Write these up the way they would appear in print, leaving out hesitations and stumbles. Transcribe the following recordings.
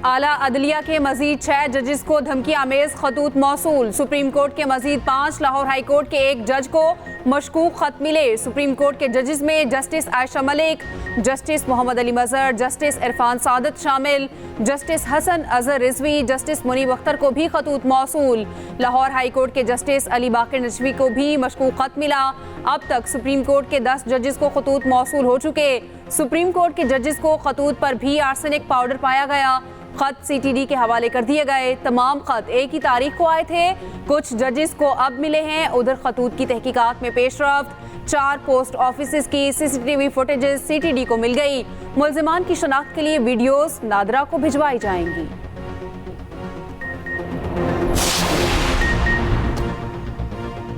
आला अदलिया के मजीद 6 जजेस को धमकी आमेज खतूत मौसूल। सुप्रीम कोर्ट के मजीद 5, लाहौर हाई कोर्ट के 1 जज को मशकूक खत मिले। सुप्रीम कोर्ट के जजेस में जस्टिस आयशा मलिक, जस्टिस मोहम्मद अली मजहर, जस्टिस इरफान सादत शामिल। जस्टिस हसन अजहर रिजवी, जस्टिस मुनीब अख्तर को भी खतूत मौसूल। लाहौर हाई कोर्ट के जस्टिस अली बाकर नजवी को भी मशकूक खत मिला। अब तक सुप्रीम कोर्ट के 10 जजेस को खतूत मौसूल हो चुके। सुप्रीम कोर्ट के जजेस को खतूत पर भी आर्सेनिक पाउडर पाया गया। खत CTD के हवाले कर दिए गए। तमाम खत एक ही तारीख को आए थे। कुछ जजेस को अब मिले हैं। उधर खतूत की तहकीकात में पेशरफ्त। 4 पोस्ट ऑफिस की CCTV फुटेजेस CTD को मिल गई। मुल्जिमान की शनाख्त के लिए वीडियोस नादरा को भिजवाई जाएंगी।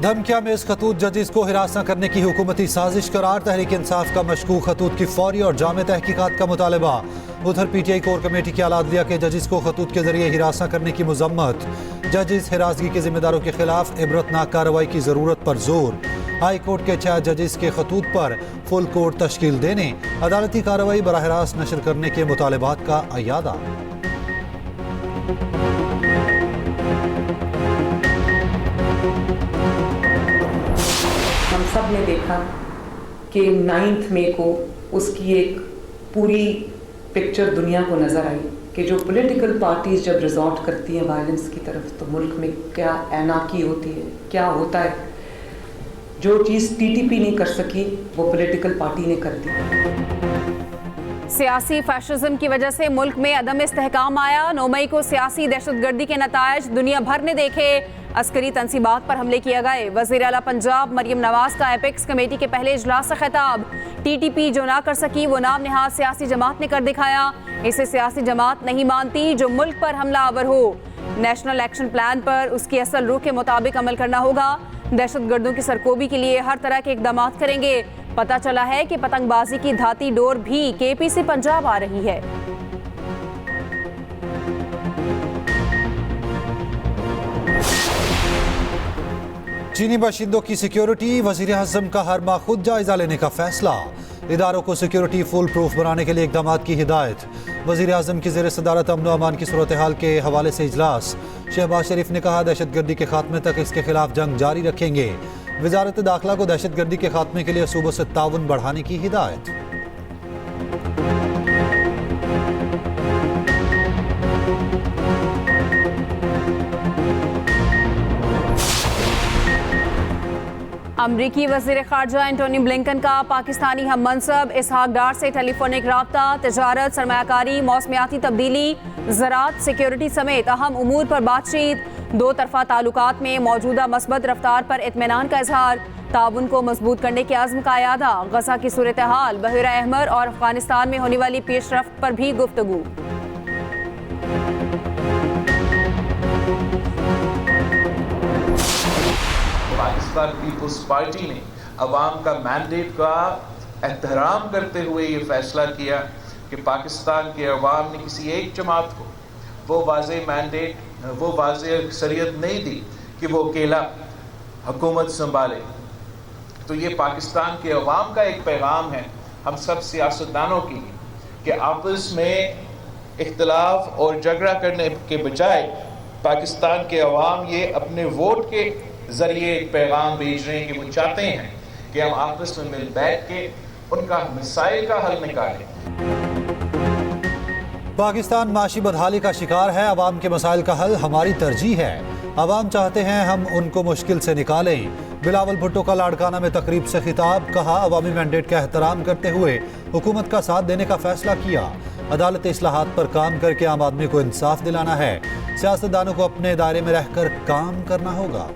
धमकिया में इस खतूत जजेस को हिरासत करने की हुकूमती साजिश करार। तहरीक इंसाफ का मशकूक खतूत की फौरी और जामे तहकीकात का मुतालबा। उधर PTI कोर कमेटी के आला अदलिया के जजेस को खतूत के जरिए हिरासत करने की मजम्मत। जजेस हिरासगी के जिम्मेदारों के खिलाफ इबरतनाक कार्रवाई की जरूरत पर जोर। हाई कोर्ट के 6 जजेस के खतूत पर फुल कोर्ट तश्कील देने, अदालती कार्रवाई बराह रास्त नशर करने के मुतालबात का अयादा। हम सब ने देखा कि 9 मई को उसकी एक पूरी पिक्चर दुनिया को नज़र आई कि जो पॉलिटिकल पार्टीज जब रिजॉर्ट करती हैं वायलेंस की तरफ तो मुल्क में क्या एनार्की होती है, क्या होता है। जो चीज़ TTP नहीं कर सकी वो पॉलिटिकल पार्टी ने कर दी। सियासी फैशिज्म की वजह से मुल्क में अदम इस्तेहकाम आया। 9 मई को सियासी दहशतगर्दी के नतायज दुनिया भर ने देखे। अस्करी तंसीबात पर हमले किए गए। वज़ीर आला पंजाब मरियम नवाज का एपेक्स कमेटी के पहले इजलास से खिताब। TTP जो ना कर सकी वो नाम निहाद सियासी जमात ने कर दिखाया। इसे सियासी जमात नहीं मानती जो मुल्क पर हमला आवर हो। नेशनल एक्शन प्लान पर उसकी असल रूह के मुताबिक अमल करना होगा। दहशतगर्दों की सरकोबी के लिए हर तरह के इकदाम करेंगे। पता चला है कि पतंगबाजी की धाती डोर भी KPC पंजाब आ रही है। चीनी बाशिंदों की सिक्योरिटी, वज़ीर आज़म का हर माह खुद जायजा लेने का फैसला। इदारों को सिक्योरिटी फुल प्रूफ बनाने के लिए इकदाम की हिदायत। वज़ीर आज़म की ज़ेर सदारत अमन व अमान की सूरत हाल के हवाले से इजलास। शहबाज शरीफ ने कहा दहशतगर्दी के खात्मे तक इसके खिलाफ जंग जारी रखेंगे। वज़ारत दाखिला को दहशतगर्दी के खात्मे के लिए सूबों से ताउन बढ़ाने की हिदायत। अमरीकी वज़ीर ख़ारजा एंटोनी ब्लिंकन का पाकिस्तानी हम मनसब इसहाक डार से टेलीफोनिक राब्ता। तजारत, सरमायाकारी, मौसमियाती तब्दीली, ज़राअत, सिक्योरिटी समेत अहम उमूर पर बातचीत। 2 तरफ़ा ताल्लुकात में मौजूदा मस्बत रफ्तार पर इत्मीनान का इजहार। ताउन को मजबूत करने के आज़्म का अयादा। गज़ा की सूरत हाल, बहरा अहमर और अफगानिस्तान में होने वाली पेशरफ्त पर भी गुफ्तगू। पाकिस्तान पीपल्स पार्टी ने अवाम का मैंडेट का एहतराम करते हुए ये फैसला किया कि पाकिस्तान के अवाम ने किसी एक जमात को वो वाज़ेह मैंडेट, वो वाज़ेह अक्सरियत नहीं दी कि वो अकेला हुकूमत संभाले। तो ये पाकिस्तान के अवाम का एक पैगाम है हम सब सियासतदानों के लिए कि आपस में इख्तलाफ और झगड़ा करने के बजाय पाकिस्तान के अवाम ये अपने वोट के ज़रिए एक पैगाम भेज रहे हैं कि वो चाहते हैं कि हम आपस में मिल बैठ के उनका मसाइल का हल निकालें। पाकिस्तान माशी बदहाली का शिकार है। अवाम के मसाइल का हल हमारी तरजीह है। अवाम चाहते हैं हम उनको मुश्किल से निकालें। बिलावल भुट्टो का लाड़काना में तकरीब से खिताब। कहा अवामी मैंडेट का एहतराम करते हुए हुकूमत का साथ देने का फैसला किया। अदालत इस्लाहात पर काम करके आम आदमी को इंसाफ दिलाना है। सियासतदानों को अपने दायरे में रहकर काम करना होगा।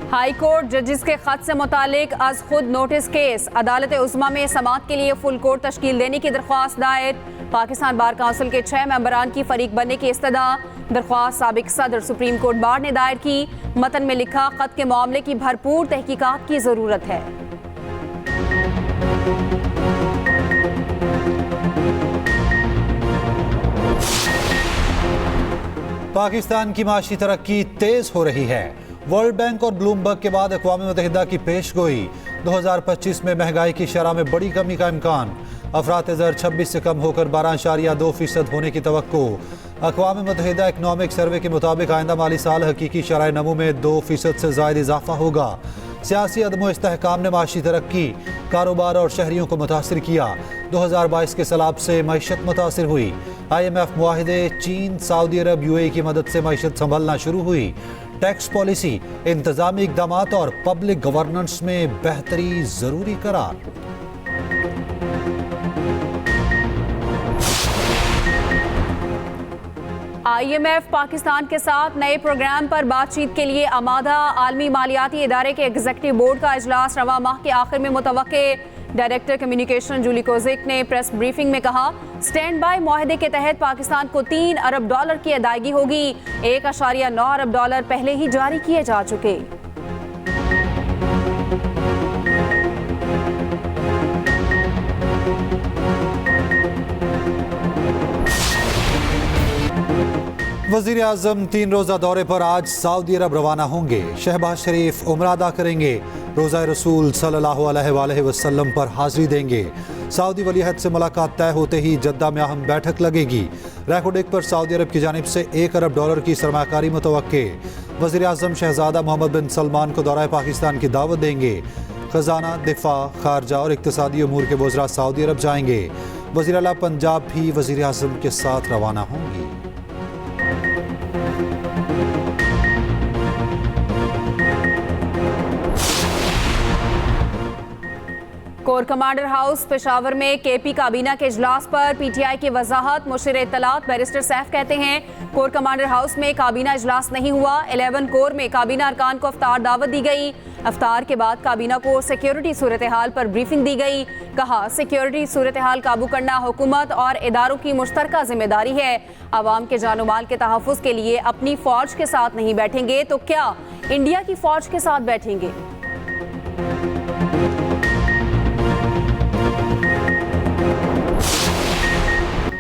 हाई कोर्ट जजेस के खत से मुतालिक आज खुद नोटिस केस। अदालत उज़्मा में समाअत के लिए फुल कोर्ट तश्कील देने की दरख्वास्त दायर। पाकिस्तान बार काउंसिल के 6 मेंबरान की फरीक बनने की इस्तदा। दरख्वास्त साबिक सदर सुप्रीम कोर्ट बार ने दायर की। मतन में लिखा खत के मामले की भरपूर तहकीकात की जरूरत है। पाकिस्तान की माशी तरक्की तेज हो रही है। वर्ल्ड बैंक और ब्लूमबर्ग के बाद अक़वाम मुत्तहिदा की पेशगोई, 2025 में महंगाई की शरह में बड़ी कमी का इम्कान। अफरात ज़र 26 से कम होकर 12.2% होने की तवक्को। अक़वाम मुत्तहिदा इकनॉमिक सर्वे के मुताबिक आइंदा माली साल हकीकी शरह नमू में 2% से ज़ायद इजाफा होगा। सियासी अदम इस्तेहकाम ने माशी तरक्की, कारोबार और शहरियों को मुतासर किया। 2022 के सैलाब से मईशत मुतासर हुई। IMF मुआहिदे, चीन, सऊदी अरब, UAE की मदद से मईशत संभलना शुरू हुई। टैक्स पॉलिसी, इंतजामी इकदाम और पब्लिक गवर्नेंस में बेहतरी जरूरी करार। IMF पाकिस्तान के साथ नए प्रोग्राम पर बातचीत के लिए आमादा। आलमी मालियाती इदारे के एग्जीक्यूटिव बोर्ड का इजलास रवा माह के आखिर में मुतवक्के। डायरेक्टर कम्युनिकेशन जूली कोजिक ने प्रेस ब्रीफिंग में कहा, स्टैंड बाय मुआहदे के तहत पाकिस्तान को $3 अरब की अदायगी होगी। $1.9 अरब पहले ही जारी किए जा चुके। वज़ीर आज़म 3 रोज़ा दौरे पर आज सऊदी अरब रवाना होंगे। शहबाज शरीफ उम्रा अदा करेंगे। रोज़ा रसूल सल्लल्लाहु अलैहि वसल्लम पर हाज़िरी देंगे। सऊदी वलीअहद से मुलाकात तय होते ही जद्दा में अहम बैठक लगेगी। रैकोडेक पर सऊदी अरब की जानिब से $1 अरब की सरमाकारी मुतवक्के। वज़ीर आज़म शहज़ादा मोहम्मद बिन सलमान को दौरा पाकिस्तान की दावत देंगे। खजाना, दिफा, खारजा और इक़्तिसादी उमूर के वज़रा सऊदी अरब जाएंगे। वज़ीर आला पंजाब भी वज़ीर आज़म के साथ रवाना होंगी। कोर कमांडर हाउस पेशावर में KP काबीना के इजलास पर PTI की वजाहत। मुशीर इत्तलात बैरिस्टर सैफ कहते हैं, कोर कमांडर हाउस में काबीना इजलास नहीं हुआ। 11 कोर में काबीना अरकान को अफ्तार दावत दी गई। अफ्तार के बाद काबीना को सिक्योरिटी सूरत हाल पर ब्रीफिंग दी गई। कहा, सिक्योरिटी सूरत हाल काबू करना हुकूमत और इदारों की मुश्तरका जिम्मेदारी है। आवाम के जानो माल के तहफ़्फ़ुज़ के लिए अपनी फौज के साथ नहीं बैठेंगे तो क्या इंडिया की फौज के साथ बैठेंगे।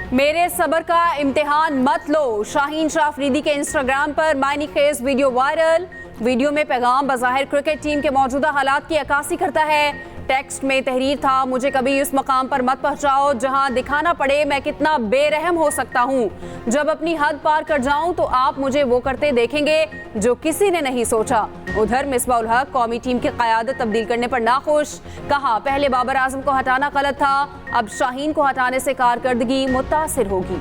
मेरे सब्र का इम्तिहान मत लो। शाहीन शाह अफरीदी के इंस्टाग्राम पर मायनी खेज वीडियो वायरल। वीडियो में पैगाम बज़ाहिर क्रिकेट टीम के मौजूदा हालात की अक्कासी करता है। टेक्स्ट में तहरीर था, मुझे कभी उस मकाम पर मत पहुंचाओ जहां दिखाना पड़े मैं कितना बेरहम हो सकता हूं। जब अपनी हद पार कर जाऊं तो आप मुझे वो करते देखेंगे जो किसी ने नहीं सोचा। उधर मिसबाह उल हक कौमी टीम की क़यादत तब्दील करने पर नाखुश। कहा, पहले बाबर आजम को हटाना गलत था, अब शाहीन को हटाने से कारकर्दगी मुतासिर होगी।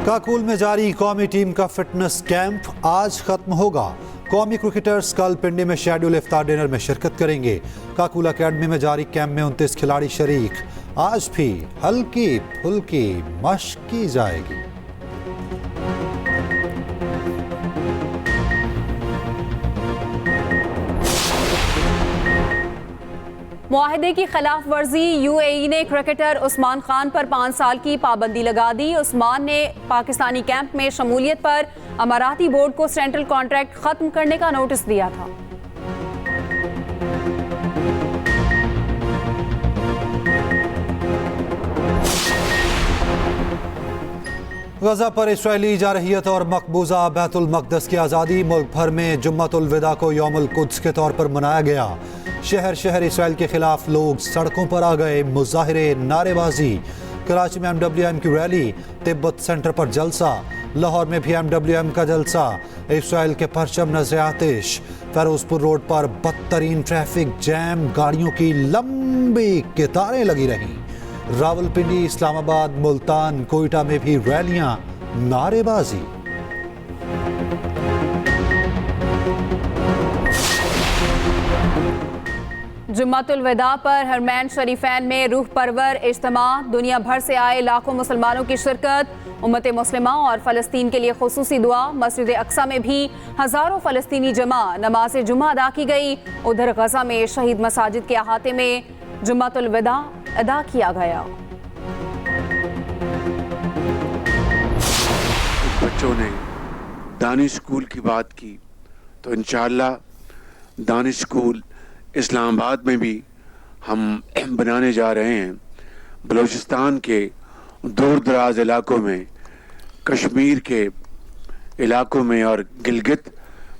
काकुल में जारी कौमी टीम का फिटनेस कैंप आज खत्म होगा। कौमी क्रिकेटर्स कल पिंडी में शेड्यूल इफ्तार डिनर में शिरकत करेंगे। काकुल अकेडमी में जारी कैंप में 29 खिलाड़ी शरीक। आज भी हल्की फुल्की मश्क की जाएगी। मुआहिदे की खिलाफ वर्जी। UAE ने क्रिकेटर उस्मान खान पर 5 साल की पाबंदी लगा दी। उस्मान ने पाकिस्तानी कैंप में शमूलियत पर अमाराती बोर्ड को सेंट्रल कॉन्ट्रैक्ट खत्म करने का नोटिस दिया था। गजा पर इसराइली जारहियत और मकबूजा बैतुल मक़दस की आज़ादी। मुल्क भर में जुम्मतुल विदा को यौमुल कुद्स के तौर पर मनाया गया। शहर शहर इसराइल के खिलाफ लोग सड़कों पर आ गए। मुजाहिरे, नारेबाजी। कराची में MWM की रैली। तिब्बत सेंटर पर जलसा। लाहौर में भी MWM का जलसा। इसराइल के परचम नजर आतिश। फेरोजपुर रोड पर बदतरीन ट्रैफिक जैम, गाड़ियों की लंबी कतारें लगी रहीं। रावलपिंडी, इस्लामाबाद, मुल्तान, कोयटा में भी रैलियां, नारेबाजी। जुम्मतुल विदा पर हरमैन शरीफैन में रूह परवर इज्तिमा। दुनिया भर से आए लाखों मुसलमानों की शिरकत। उम्मत मुस्लिमा और फ़लस्तीन के लिए खुसूसी दुआ। मस्जिद अक्सा में भी हज़ारों फ़लस्तीनी जमा। नमाज जुम्मा अदा की गई। उधर गजा में शहीद मसाजिद के अहाते में जुम्मतुल विदा अदा किया गया। बच्चों ने दानिश स्कूल की बात की तो इंशाअल्लाह दानिश स्कूल इस्लामाबाद में भी हम बनाने जा रहे हैं। बलूचिस्तान के दूर दराज इलाकों में, कश्मीर के इलाकों में और गिलगित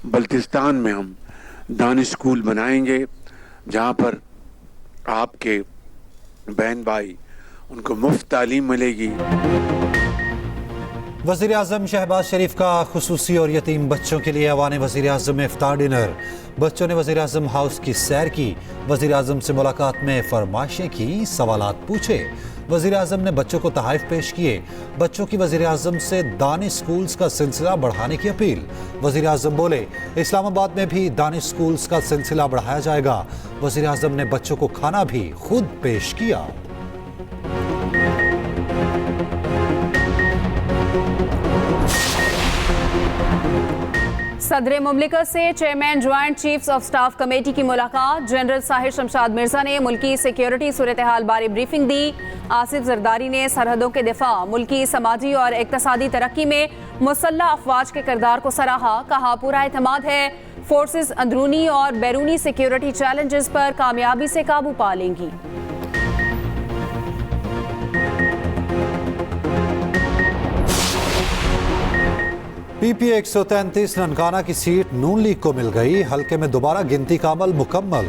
बल्तिस्तान में हम दानिश स्कूल बनाएंगे, जहाँ पर आपके बहन भाई उनको मुफ्त तालीम मिलेगी। वज़ीर आज़म शहबाज शरीफ का खुसूसी और यतीम बच्चों के लिए ऐवान वज़ीर आज़म में इफ्तार डिनर। बच्चों ने वज़ीर आज़म हाउस की सैर की, वज़ीर आज़म से मुलाकात में फरमाइशें की, सवालात पूछे। वज़ीर आज़म ने बच्चों को तोहफ़े पेश किए। बच्चों की वज़ीर आज़म से दानिश स्कूल्स का सिलसिला बढ़ाने की अपील। वज़ीर आज़म बोले, इस्लामाबाद में भी दानिश स्कूल्स का सिलसिला बढ़ाया जाएगा। वज़ीर आज़म ने बच्चों को खाना भी खुद पेश किया। सदर मुमलिकत से chairman joint chiefs of staff committee की मुलाकात। जनरल साहिर शमशाद मिर्जा ने मुल्की सिक्योरिटी सूरत हाल बारे ब्रीफिंग दी। आसिफ जरदारी ने सरहदों के दिफा, मुल्की समाजी और इक्तसादी तरक्की में मुसल्लह अफवाज के किरदार को सराहा। कहा, पूरा एतमाद है फोर्सेस अंदरूनी और बैरूनी सिक्योरिटी चैलेंजेस पर कामयाबी से काबू पा लेंगी। PPA 133 ननकाना की सीट नून लीग को मिल गई। हल्के में दोबारा गिनती का अमल मुकम्मल।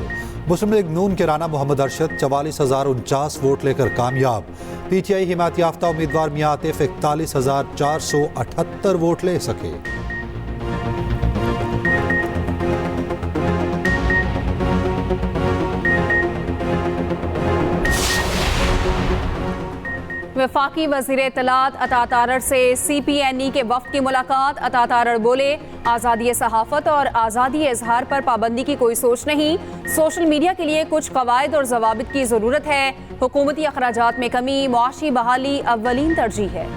मुस्लिम लीग नून के राना मोहम्मद अरशद 44,049 वोट लेकर कामयाब। PTI हिमायत याफ्ता उम्मीदवार मियां आतिफ 41,478 वोट ले सके। वफाकी वज़ीर इत्तलात अता तारड़ से CPNE के वफ्द की मुलाकात। अता तारड़ बोले, आज़ादी सहाफ़त और आज़ादी इजहार पर पाबंदी की कोई सोच नहीं। सोशल मीडिया के लिए कुछ कवायद और जवाबित की ज़रूरत है। हुकूमती अखराजात में कमी, मुआशी बहाली अव्वलीन तरजीह है।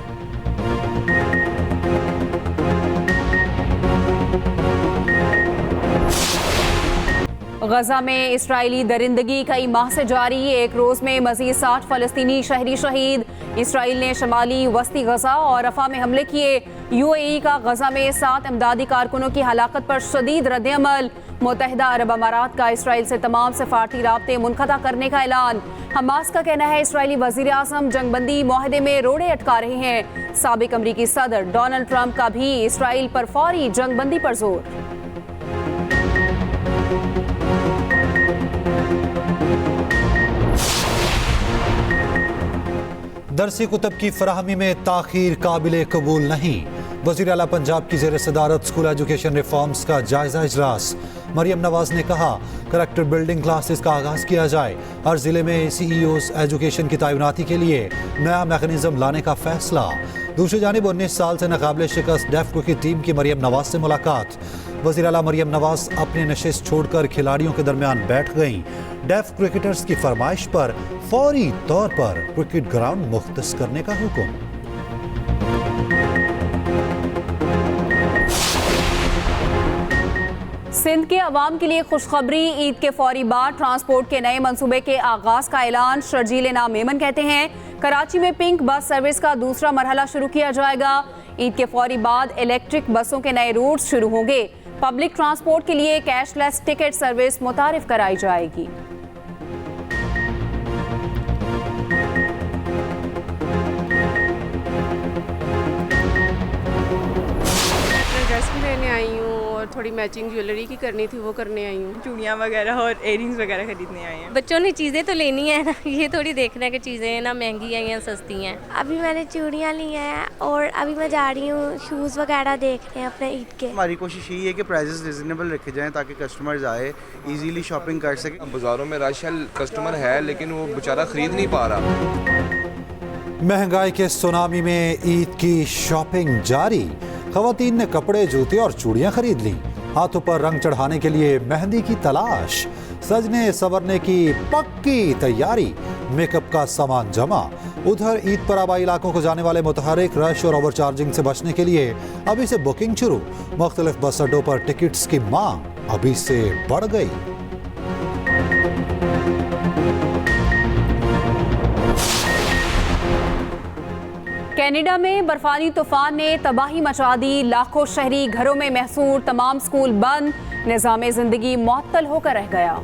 गजा में इसराइली दरिंदगी कई माह से जारी। एक रोज में मजीद 60 फलस्तीनी शहरी शहीद। इसराइल ने शमाली वस्ती गजा और रफा में हमले किए। UAE का गजा में 7 इमदादी कारकुनों की हलाकत पर शदीद रद्द-ए-अमल। मुत्तहिदा अरब अमारात का इसराइल से तमाम सफारती राब्ते मुनक़ता करने का ऐलान। हमास का कहना है इसराइली वज़ीर आज़म जंगबंदी मुआहदे में रोड़े अटका रहे हैं। साबिक अमरीकी सदर डोनाल्ड ट्रंप का भी इसराइल पर फौरी जंगबंदी पर जोर। दरसी कुतब की फराहमी में ताखीर काबिल कबूल नहीं। वज़ीर आला पंजाब की ज़ेर सदारत स्कूल एजुकेशन रिफॉर्म्स का जायजा इजलास। मरियम नवाज ने कहा, करैक्टर बिल्डिंग क्लासेस का आगाज किया जाए। हर जिले में CEOs एजुकेशन की तैनाती के लिए नया मैकेनिज्म लाने का फैसला। दूसरी जानिब 19 साल से नाकाबिले शिकस्त डेफ क्रिकेट टीम की मरियम नवाज से मुलाकात। वज़ीर आला मरियम नवाज अपनी नशिस्त छोड़कर खिलाड़ियों के दरमियान बैठ गईं। डेफ क्रिकेटर्स की फरमाइश पर फौरी तौर पर क्रिकेट ग्राउंड मुख्तस करने का हुक्म। सिंध के अवाम के लिए खुशखबरी। ईद के फौरी बाद ट्रांसपोर्ट के नए मंसूबे के आगाज का ऐलान। शर्जील नाम मेमन कहते हैं, कराची में पिंक बस सर्विस का दूसरा मरहला शुरू किया जाएगा। ईद के फौरी बाद इलेक्ट्रिक बसों के नए रूट्स शुरू होंगे। पब्लिक ट्रांसपोर्ट के लिए कैशलेस टिकट सर्विस मुतारिफ कराई जाएगी। ड्रेस भी लेने आई हूँ और थोड़ी मैचिंग ज्वेलरी की करनी थी, वो करने आई हूँ। चूड़ियाँ वगैरह और इयरिंग्स वगैरह खरीदने आए हैं। बच्चों ने चीज़ें तो लेनी है ना, ये थोड़ी देखना है कि चीज़ें ना महंगी हैं या सस्ती हैं। अभी मैंने चूड़ियाँ ली हैं और अभी मैं जा रही हूँ शूज़ वगैरह देखने अपने ईद के। हमारी कोशिश यही है कि प्राइसेस रिजनेबल रखे जाएं ताकि कस्टमर्स आए इजीली शॉपिंग कर सकें। बाज़ारों में रश है, कस्टमर है लेकिन वो बेचारा खरीद नहीं पा रहा। महंगाई के सुनामी में ईद की शॉपिंग जारी। खवातीन ने कपड़े, जूते और चूड़ियां खरीद ली। हाथों पर रंग चढ़ाने के लिए मेहंदी की तलाश। सजने संवरने की पक्की तैयारी। मेकअप का सामान जमा। उधर ईद पर आबाई इलाकों को जाने वाले मुतहरिक रश और ओवरचार्जिंग से बचने के लिए अभी से बुकिंग शुरू। मुख्तलिफ बस अड्डों पर टिकट्स की मांग अभी से बढ़ गई। कनाडा में बर्फानी तूफान ने तबाही मचा दी। लाखों शहरी घरों में महसूर। तमाम स्कूल बंद। निज़ाम जिंदगी मुअत्तल होकर रह गया।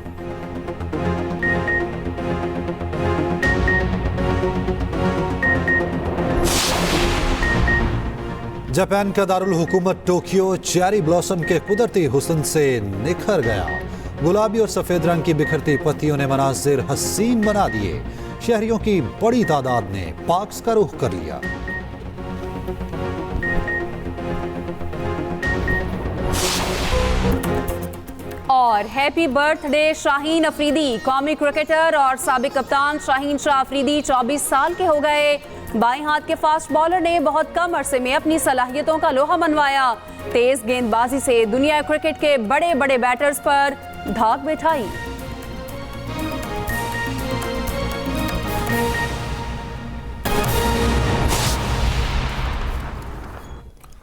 जापान का दारुल हुकूमत टोक्यो चेरी ब्लॉसम के कुदरती हुस्न से निखर गया। गुलाबी और सफेद रंग की बिखरती पत्तियों ने मनाजिर हसीन बना दिए। शहरियों की बड़ी तादाद ने पार्क्स का रुख कर लिया। और हैप्पी बर्थडे शाहीन अफरीदी। कौमी क्रिकेटर और साबिक कप्तान शाहीन शाह अफरीदी 24 साल के हो गए। बाएं हाथ के फास्ट बॉलर ने बहुत कम अरसे में अपनी सलाहियतों का लोहा मनवाया। तेज गेंदबाजी से दुनिया क्रिकेट के बड़े बड़े बैटर्स पर धाक बिठाई।